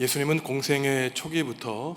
예수님은 공생의 초기부터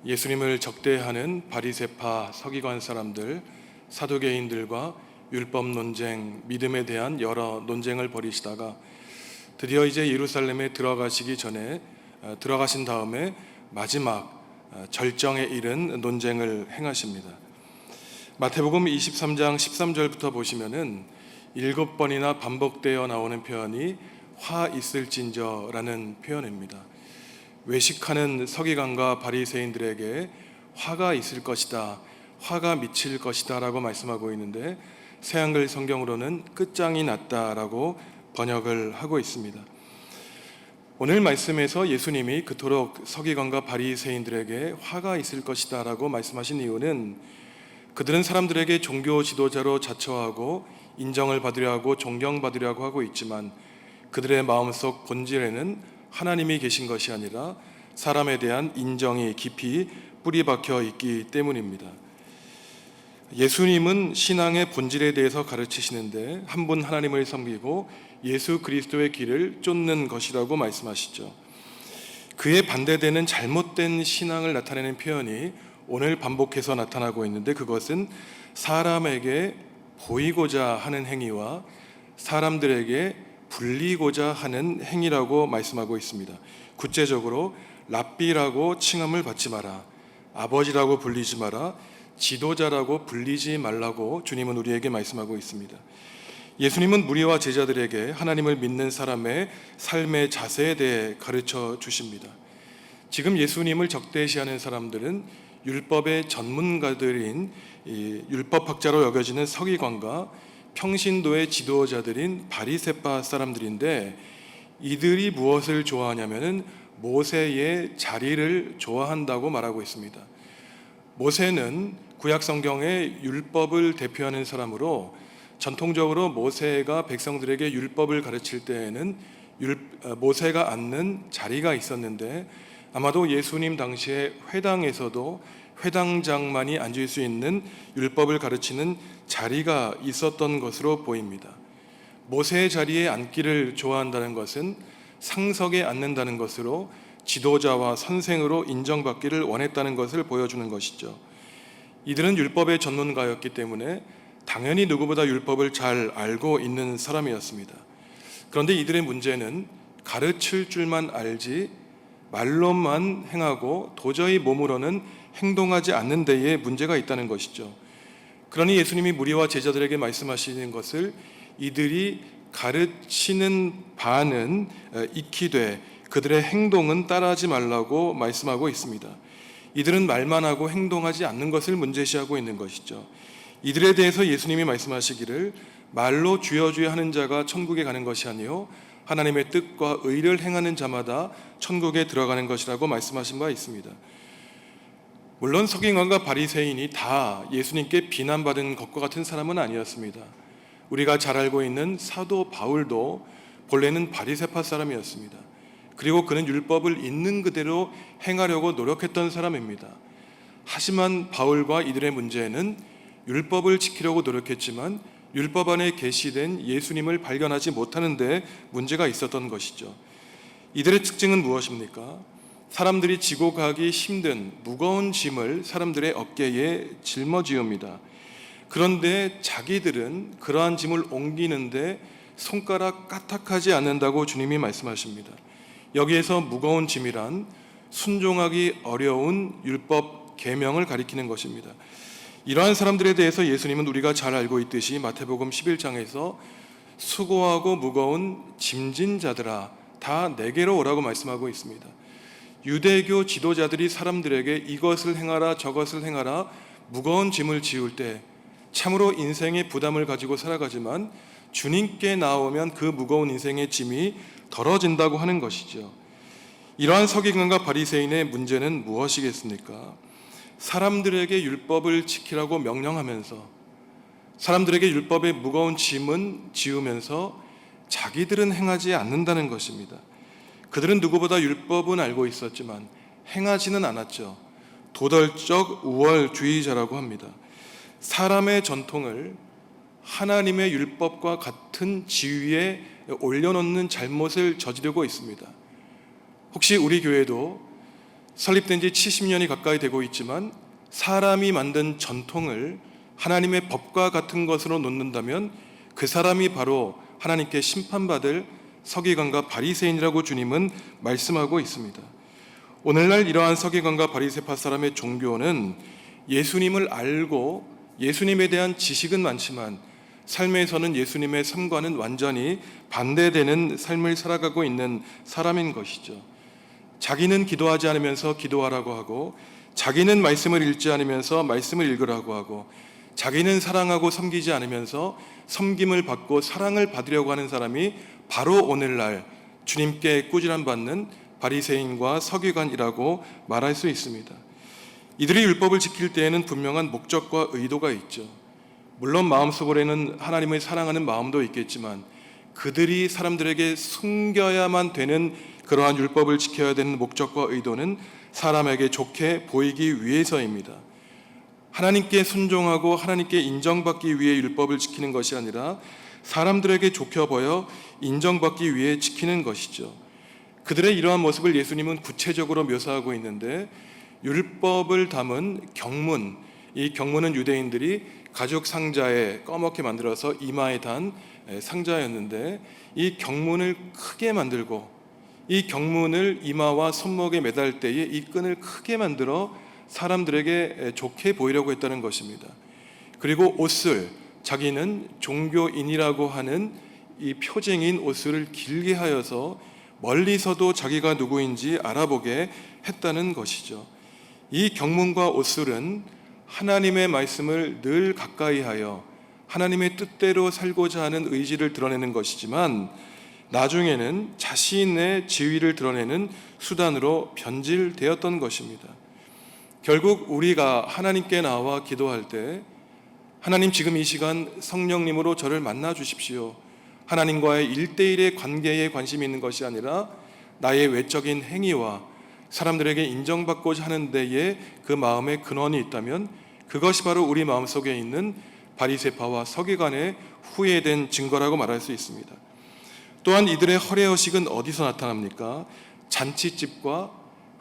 예수님을 적대하는 바리새파 서기관 사람들, 사두개인들과 율법 논쟁, 믿음에 대한 여러 논쟁을 벌이시다가 드디어 이제 예루살렘에 들어가시기 전에 들어가신 다음에 마지막 절정에 이른 논쟁을 행하십니다. 마태복음 23장 13절부터 보시면은 7번이나 반복되어 나오는 표현이 화 있을진저라는 표현입니다. 외식하는 서기관과 바리새인들에게 화가 있을 것이다, 화가 미칠 것이다 라고 말씀하고 있는데 새한글 성경으로는 끝장이 났다라고 번역을 하고 있습니다. 오늘 말씀에서 예수님이 그토록 서기관과 바리새인들에게 화가 있을 것이다 라고 말씀하신 이유는 그들은 사람들에게 종교 지도자로 자처하고 인정을 받으려고 존경받으려고 하고 있지만 그들의 마음속 본질에는 하나님이 계신 것이 아니라 사람에 대한 인정이 깊이 뿌리 박혀 있기 때문입니다. 예수님은 신앙의 본질에 대해서 가르치시는데 한 분 하나님을 섬기고 예수 그리스도의 길을 쫓는 것이라고 말씀하시죠. 그에 반대되는 잘못된 신앙을 나타내는 표현이 오늘 반복해서 나타나고 있는데 그것은 사람에게 보이고자 하는 행위와 사람들에게 불리고자 하는 행위라고 말씀하고 있습니다. 구체적으로 랍비라고 칭함을 받지 마라, 아버지라고 불리지 마라, 지도자라고 불리지 말라고 주님은 우리에게 말씀하고 있습니다. 예수님은 무리와 제자들에게 하나님을 믿는 사람의 삶의 자세에 대해 가르쳐 주십니다. 지금 예수님을 적대시하는 사람들은 율법의 전문가들인 율법학자로 여겨지는 서기관과 평신도의 지도자들인 바리새파 사람들인데 이들이 무엇을 좋아하냐면은 모세의 자리를 좋아한다고 말하고 있습니다. 모세는 구약 성경의 율법을 대표하는 사람으로 전통적으로 모세가 백성들에게 율법을 가르칠 때에는 모세가 앉는 자리가 있었는데 아마도 예수님 당시에 회당에서도 회당장만이 앉을 수 있는 율법을 가르치는 자리가 있었던 것으로 보입니다. 모세의 자리에 앉기를 좋아한다는 것은 상석에 앉는다는 것으로 지도자와 선생으로 인정받기를 원했다는 것을 보여주는 것이죠. 이들은 율법의 전문가였기 때문에 당연히 누구보다 율법을 잘 알고 있는 사람이었습니다. 그런데 이들의 문제는 가르칠 줄만 알지 말로만 행하고 도저히 몸으로는 행동하지 않는 데에 문제가 있다는 것이죠. 그러니 예수님이 무리와 제자들에게 말씀하시는 것을 이들이 가르치는 바는 익히되 그들의 행동은 따라하지 말라고 말씀하고 있습니다. 이들은 말만 하고 행동하지 않는 것을 문제시하고 있는 것이죠. 이들에 대해서 예수님이 말씀하시기를 말로 주여 주여 하는 자가 천국에 가는 것이 아니요 하나님의 뜻과 의를 행하는 자마다 천국에 들어가는 것이라고 말씀하신 바 있습니다. 물론 서기관과 바리새인이 다 예수님께 비난받은 것과 같은 사람은 아니었습니다. 우리가 잘 알고 있는 사도 바울도 본래는 바리새파 사람이었습니다. 그리고 그는 율법을 있는 그대로 행하려고 노력했던 사람입니다. 하지만 바울과 이들의 문제는 율법을 지키려고 노력했지만 율법 안에 계시된 예수님을 발견하지 못하는 데 문제가 있었던 것이죠. 이들의 특징은 무엇입니까? 사람들이 지고 가기 힘든 무거운 짐을 사람들의 어깨에 짊어지웁니다. 그런데 자기들은 그러한 짐을 옮기는데 손가락 까딱하지 않는다고 주님이 말씀하십니다. 여기에서 무거운 짐이란 순종하기 어려운 율법 계명을 가리키는 것입니다. 이러한 사람들에 대해서 예수님은 우리가 잘 알고 있듯이 마태복음 11장에서 수고하고 무거운 짐진 자들아 다 내게로 오라고 말씀하고 있습니다. 유대교 지도자들이 사람들에게 이것을 행하라 저것을 행하라 무거운 짐을 지울 때 참으로 인생의 부담을 가지고 살아가지만 주님께 나오면 그 무거운 인생의 짐이 덜어진다고 하는 것이죠. 이러한 서기관과 바리새인의 문제는 무엇이겠습니까? 사람들에게 율법을 지키라고 명령하면서 사람들에게 율법의 무거운 짐은 지우면서 자기들은 행하지 않는다는 것입니다. 그들은 누구보다 율법은 알고 있었지만 행하지는 않았죠. 도덕적 우월주의자라고 합니다. 사람의 전통을 하나님의 율법과 같은 지위에 올려놓는 잘못을 저지르고 있습니다. 혹시 우리 교회도 설립된 지 70년이 가까이 되고 있지만 사람이 만든 전통을 하나님의 법과 같은 것으로 놓는다면 그 사람이 바로 하나님께 심판받을 서기관과 바리새인이라고 주님은 말씀하고 있습니다. 오늘날 이러한 서기관과 바리새파 사람의 종교는 예수님을 알고 예수님에 대한 지식은 많지만 삶에서는 예수님의 삶과는 완전히 반대되는 삶을 살아가고 있는 사람인 것이죠. 자기는 기도하지 않으면서 기도하라고 하고, 자기는 말씀을 읽지 않으면서 말씀을 읽으라고 하고, 자기는 사랑하고 섬기지 않으면서 섬김을 받고 사랑을 받으려고 하는 사람이 바로 오늘날 주님께 꾸지람 받는 바리새인과 서기관이라고 말할 수 있습니다. 이들이 율법을 지킬 때에는 분명한 목적과 의도가 있죠. 물론 마음속으로는 하나님을 사랑하는 마음도 있겠지만 그들이 사람들에게 숨겨야만 되는 그러한 율법을 지켜야 되는 목적과 의도는 사람에게 좋게 보이기 위해서입니다. 하나님께 순종하고 하나님께 인정받기 위해 율법을 지키는 것이 아니라 사람들에게 좋게 보여 인정받기 위해 지키는 것이죠. 그들의 이러한 모습을 예수님은 구체적으로 묘사하고 있는데, 율법을 담은 경문, 이 경문은 유대인들이 가죽 상자에 꺼멓게 만들어서 이마에 단 상자였는데, 이 경문을 크게 만들고 이 경문을 이마와 손목에 매달 때에 이 끈을 크게 만들어 사람들에게 좋게 보이려고 했다는 것입니다. 그리고 옷을, 자기는 종교인이라고 하는 이 표징인 옷을 길게 하여서 멀리서도 자기가 누구인지 알아보게 했다는 것이죠. 이 경문과 옷술은 하나님의 말씀을 늘 가까이 하여 하나님의 뜻대로 살고자 하는 의지를 드러내는 것이지만 나중에는 자신의 지위를 드러내는 수단으로 변질되었던 것입니다. 결국 우리가 하나님께 나와 기도할 때, 하나님 지금 이 시간 성령님으로 저를 만나 주십시오, 하나님과의 1:1의 관계에 관심이 있는 것이 아니라 나의 외적인 행위와 사람들에게 인정받고자 하는 데에 그 마음의 근원이 있다면 그것이 바로 우리 마음속에 있는 바리새파와 서기관의 후회된 증거라고 말할 수 있습니다. 또한 이들의 허례허식은 어디서 나타납니까? 잔치집과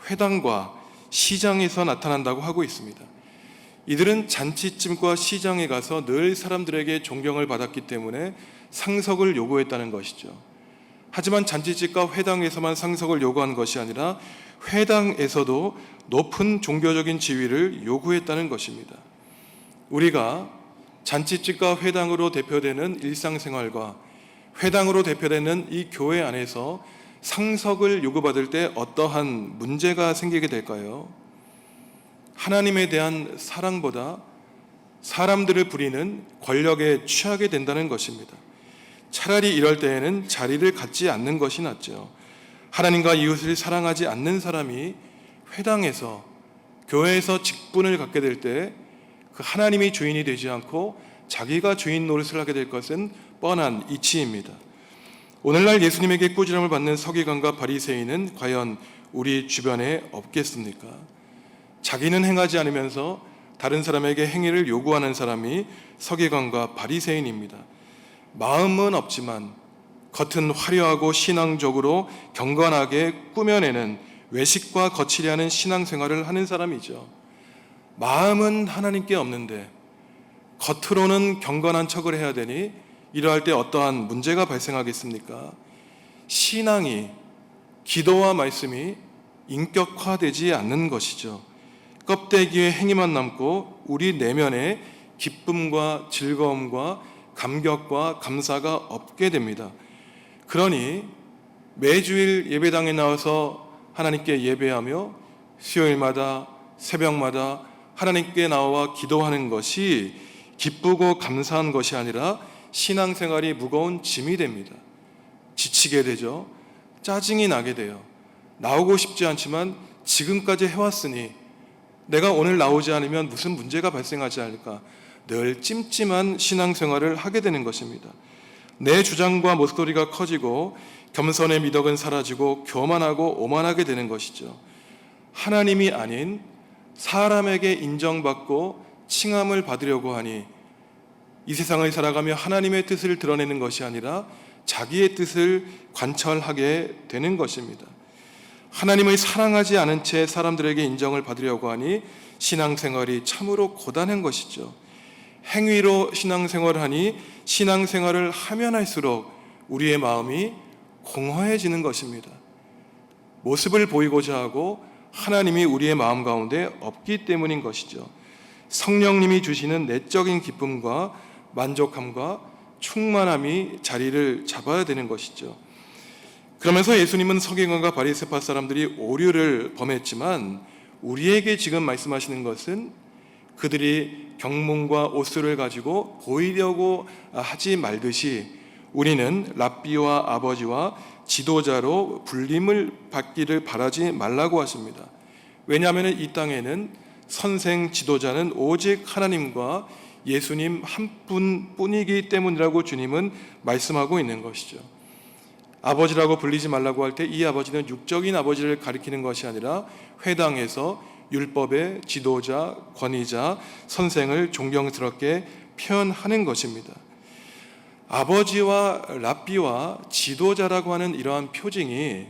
회당과 시장에서 나타난다고 하고 있습니다. 이들은 잔치집과 시장에 가서 늘 사람들에게 존경을 받았기 때문에 상석을 요구했다는 것이죠. 하지만 잔치집과 회당에서만 상석을 요구한 것이 아니라 회당에서도 높은 종교적인 지위를 요구했다는 것입니다. 우리가 잔치집과 회당으로 대표되는 일상생활과 회당으로 대표되는 이 교회 안에서 상석을 요구받을 때 어떠한 문제가 생기게 될까요? 하나님에 대한 사랑보다 사람들을 부리는 권력에 취하게 된다는 것입니다. 차라리 이럴 때에는 자리를 갖지 않는 것이 낫죠. 하나님과 이웃을 사랑하지 않는 사람이 회당에서, 교회에서 직분을 갖게 될 때 그 하나님이 주인이 되지 않고 자기가 주인 노릇을 하게 될 것은 뻔한 이치입니다. 오늘날 예수님에게 꾸지람을 받는 서기관과 바리새인은 과연 우리 주변에 없겠습니까? 자기는 행하지 않으면서 다른 사람에게 행위를 요구하는 사람이 서기관과 바리새인입니다. 마음은 없지만 겉은 화려하고 신앙적으로 경건하게 꾸며내는 외식과 거칠게 하는 신앙생활을 하는 사람이죠. 마음은 하나님께 없는데 겉으로는 경건한 척을 해야 되니 이러할 때 어떠한 문제가 발생하겠습니까? 신앙이, 기도와 말씀이 인격화되지 않는 것이죠. 껍데기에 행위만 남고 우리 내면에 기쁨과 즐거움과 감격과 감사가 없게 됩니다. 그러니 매주일 예배당에 나와서 하나님께 예배하며 수요일마다 새벽마다 하나님께 나와 기도하는 것이 기쁘고 감사한 것이 아니라 신앙생활이 무거운 짐이 됩니다. 지치게 되죠. 짜증이 나게 돼요. 나오고 싶지 않지만 지금까지 해왔으니 내가 오늘 나오지 않으면 무슨 문제가 발생하지 않을까, 늘 찜찜한 신앙생활을 하게 되는 것입니다. 내 주장과 목소리가 커지고 겸손의 미덕은 사라지고 교만하고 오만하게 되는 것이죠. 하나님이 아닌 사람에게 인정받고 칭함을 받으려고 하니 이 세상을 살아가며 하나님의 뜻을 드러내는 것이 아니라 자기의 뜻을 관철하게 되는 것입니다. 하나님을 사랑하지 않은 채 사람들에게 인정을 받으려고 하니 신앙생활이 참으로 고단한 것이죠. 행위로 신앙생활을 하니 신앙생활을 하면 할수록 우리의 마음이 공허해지는 것입니다. 모습을 보이고자 하고 하나님이 우리의 마음 가운데 없기 때문인 것이죠. 성령님이 주시는 내적인 기쁨과 만족함과 충만함이 자리를 잡아야 되는 것이죠. 그러면서 예수님은 서기관과 바리새파 사람들이 오류를 범했지만 우리에게 지금 말씀하시는 것은 그들이 경문과 옷수를 가지고 보이려고 하지 말듯이 우리는 랍비와 아버지와 지도자로 불림을 받기를 바라지 말라고 하십니다. 왜냐하면 이 땅에는 선생 지도자는 오직 하나님과 예수님 한 분뿐이기 때문이라고 주님은 말씀하고 있는 것이죠. 아버지라고 불리지 말라고 할 때 이 아버지는 육적인 아버지를 가리키는 것이 아니라 회당에서 율법의 지도자, 권위자, 선생을 존경스럽게 표현하는 것입니다. 아버지와 랍비와 지도자라고 하는 이러한 표징이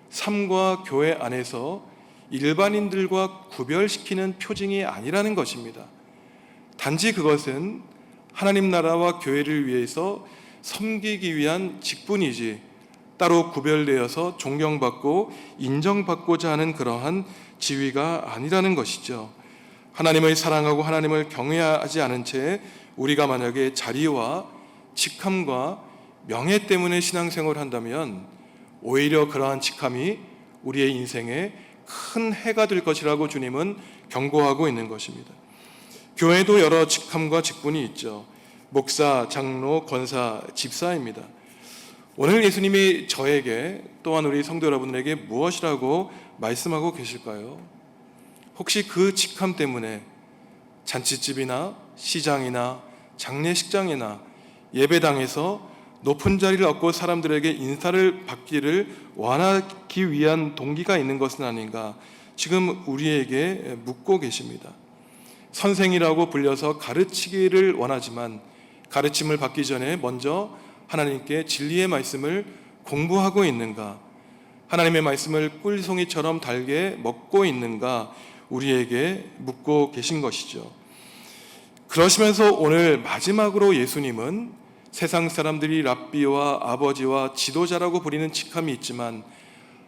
삶과 교회 안에서 일반인들과 구별시키는 표징이 아니라는 것입니다. 단지 그것은 하나님 나라와 교회를 위해서 섬기기 위한 직분이지 따로 구별되어서 존경받고 인정받고자 하는 그러한 지위가 아니라는 것이죠. 하나님을 사랑하고 하나님을 경외하지 않은 채 우리가 만약에 자리와 직함과 명예 때문에 신앙생활을 한다면 오히려 그러한 직함이 우리의 인생에 큰 해가 될 것이라고 주님은 경고하고 있는 것입니다. 교회도 여러 직함과 직분이 있죠. 목사, 장로, 권사, 집사입니다. 오늘 예수님이 저에게 또한 우리 성도 여러분에게 무엇이라고 말씀하고 계실까요? 혹시 그 직함 때문에 잔치집이나 시장이나 장례식장이나 예배당에서 높은 자리를 얻고 사람들에게 인사를 받기를 원하기 위한 동기가 있는 것은 아닌가 지금 우리에게 묻고 계십니다. 선생이라고 불려서 가르치기를 원하지만 가르침을 받기 전에 먼저 하나님께 진리의 말씀을 공부하고 있는가, 하나님의 말씀을 꿀송이처럼 달게 먹고 있는가 우리에게 묻고 계신 것이죠. 그러시면서 오늘 마지막으로 예수님은 세상 사람들이 랍비와 아버지와 지도자라고 부리는 직함이 있지만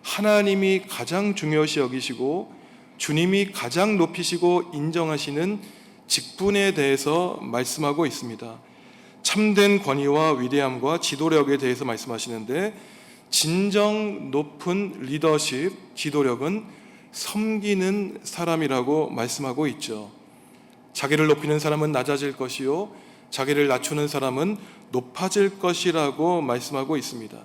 하나님이 가장 중요시 여기시고 주님이 가장 높이시고 인정하시는 직분에 대해서 말씀하고 있습니다. 참된 권위와 위대함과 지도력에 대해서 말씀하시는데 진정 높은 리더십, 지도력은 섬기는 사람이라고 말씀하고 있죠. 자기를 높이는 사람은 낮아질 것이요 자기를 낮추는 사람은 높아질 것이라고 말씀하고 있습니다.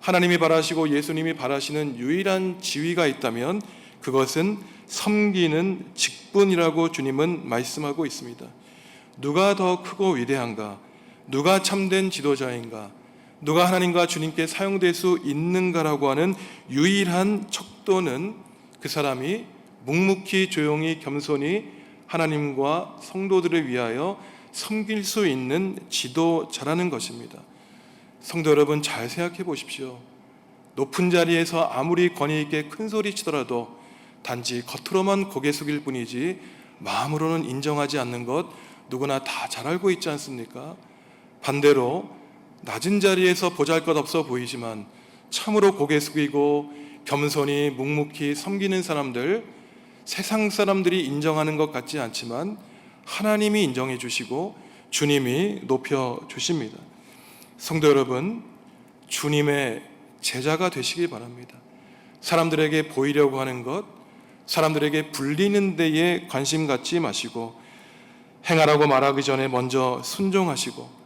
하나님이 바라시고 예수님이 바라시는 유일한 지위가 있다면 그것은 섬기는 직분이라고 주님은 말씀하고 있습니다. 누가 더 크고 위대한가? 누가 참된 지도자인가? 누가 하나님과 주님께 사용될 수 있는가라고 하는 유일한 척도는 그 사람이 묵묵히 조용히 겸손히 하나님과 성도들을 위하여 섬길 수 있는 지도자라는 것입니다. 성도 여러분 잘 생각해 보십시오. 높은 자리에서 아무리 권위 있게 큰 소리 치더라도 단지 겉으로만 고개 숙일 뿐이지 마음으로는 인정하지 않는 것 누구나 다 잘 알고 있지 않습니까? 반대로 낮은 자리에서 보잘것없어 보이지만 참으로 고개 숙이고 겸손히 묵묵히 섬기는 사람들, 세상 사람들이 인정하는 것 같지 않지만 하나님이 인정해 주시고 주님이 높여 주십니다. 성도 여러분, 주님의 제자가 되시기 바랍니다. 사람들에게 보이려고 하는 것, 사람들에게 불리는 데에 관심 갖지 마시고 행하라고 말하기 전에 먼저 순종하시고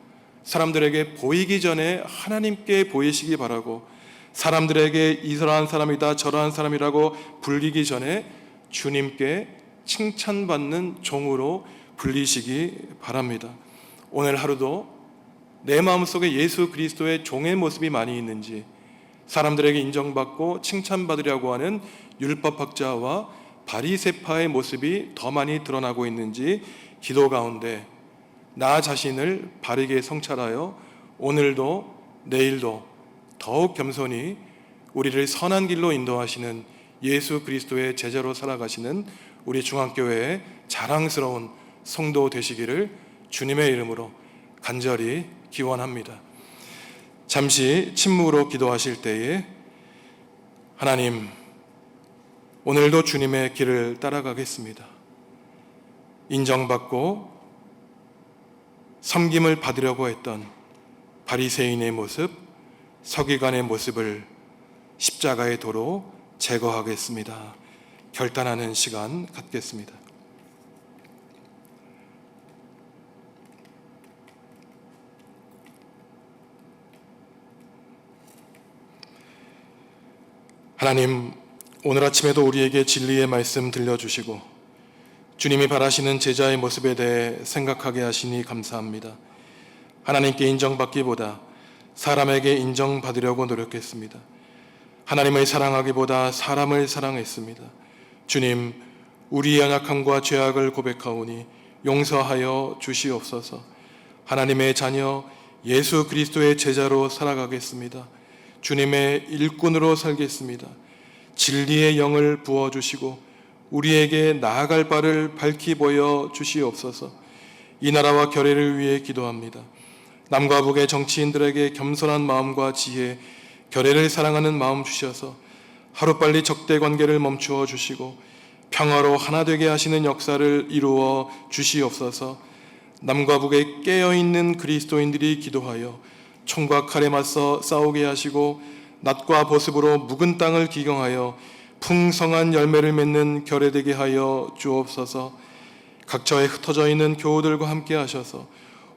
사람들에게 보이기 전에 하나님께 보이시기 바라고 사람들에게 이러한 사람이다 저러한 사람이라고 불리기 전에 주님께 칭찬받는 종으로 불리시기 바랍니다. 오늘 하루도 내 마음속에 예수 그리스도의 종의 모습이 많이 있는지, 사람들에게 인정받고 칭찬받으려고 하는 율법학자와 바리새파의 모습이 더 많이 드러나고 있는지 기도 가운데 나 자신을 바르게 성찰하여 오늘도 내일도 더욱 겸손히 우리를 선한 길로 인도하시는 예수 그리스도의 제자로 살아가시는 우리 중앙교회의 자랑스러운 성도 되시기를 주님의 이름으로 간절히 기원합니다. 잠시 침묵으로 기도하실 때에 하나님, 오늘도 주님의 길을 따라가겠습니다. 인정받고 섬김을 받으려고 했던 바리새인의 모습, 서기관의 모습을 십자가의 도로 제거하겠습니다. 결단하는 시간 갖겠습니다. 하나님, 오늘 아침에도 우리에게 진리의 말씀 들려주시고 주님이 바라시는 제자의 모습에 대해 생각하게 하시니 감사합니다. 하나님께 인정받기보다 사람에게 인정받으려고 노력했습니다. 하나님을 사랑하기보다 사람을 사랑했습니다. 주님, 우리의 연약함과 죄악을 고백하오니 용서하여 주시옵소서. 하나님의 자녀 예수 그리스도의 제자로 살아가겠습니다. 주님의 일꾼으로 살겠습니다. 진리의 영을 부어주시고 우리에게 나아갈 바를 밝히 보여 주시옵소서. 이 나라와 교회를 위해 기도합니다. 남과 북의 정치인들에게 겸손한 마음과 지혜, 교회를 사랑하는 마음 주셔서 하루빨리 적대 관계를 멈추어 주시고 평화로 하나 되게 하시는 역사를 이루어 주시옵소서. 남과 북에 깨어있는 그리스도인들이 기도하여 총과 칼에 맞서 싸우게 하시고 낫과 보습으로 묵은 땅을 기경하여 풍성한 열매를 맺는 결례되게 하여 주옵소서. 각처에 흩어져 있는 교우들과 함께 하셔서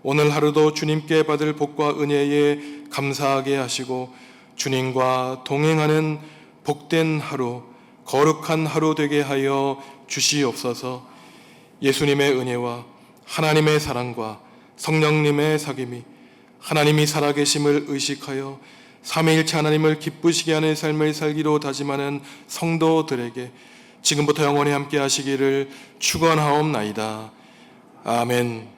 오늘 하루도 주님께 받을 복과 은혜에 감사하게 하시고 주님과 동행하는 복된 하루, 거룩한 하루 되게 하여 주시옵소서. 예수님의 은혜와 하나님의 사랑과 성령님의 사귐이 하나님이 살아계심을 의식하여 삼위일체 하나님을 기쁘시게 하는 삶을 살기로 다짐하는 성도들에게 지금부터 영원히 함께 하시기를 축원하옵나이다. 아멘.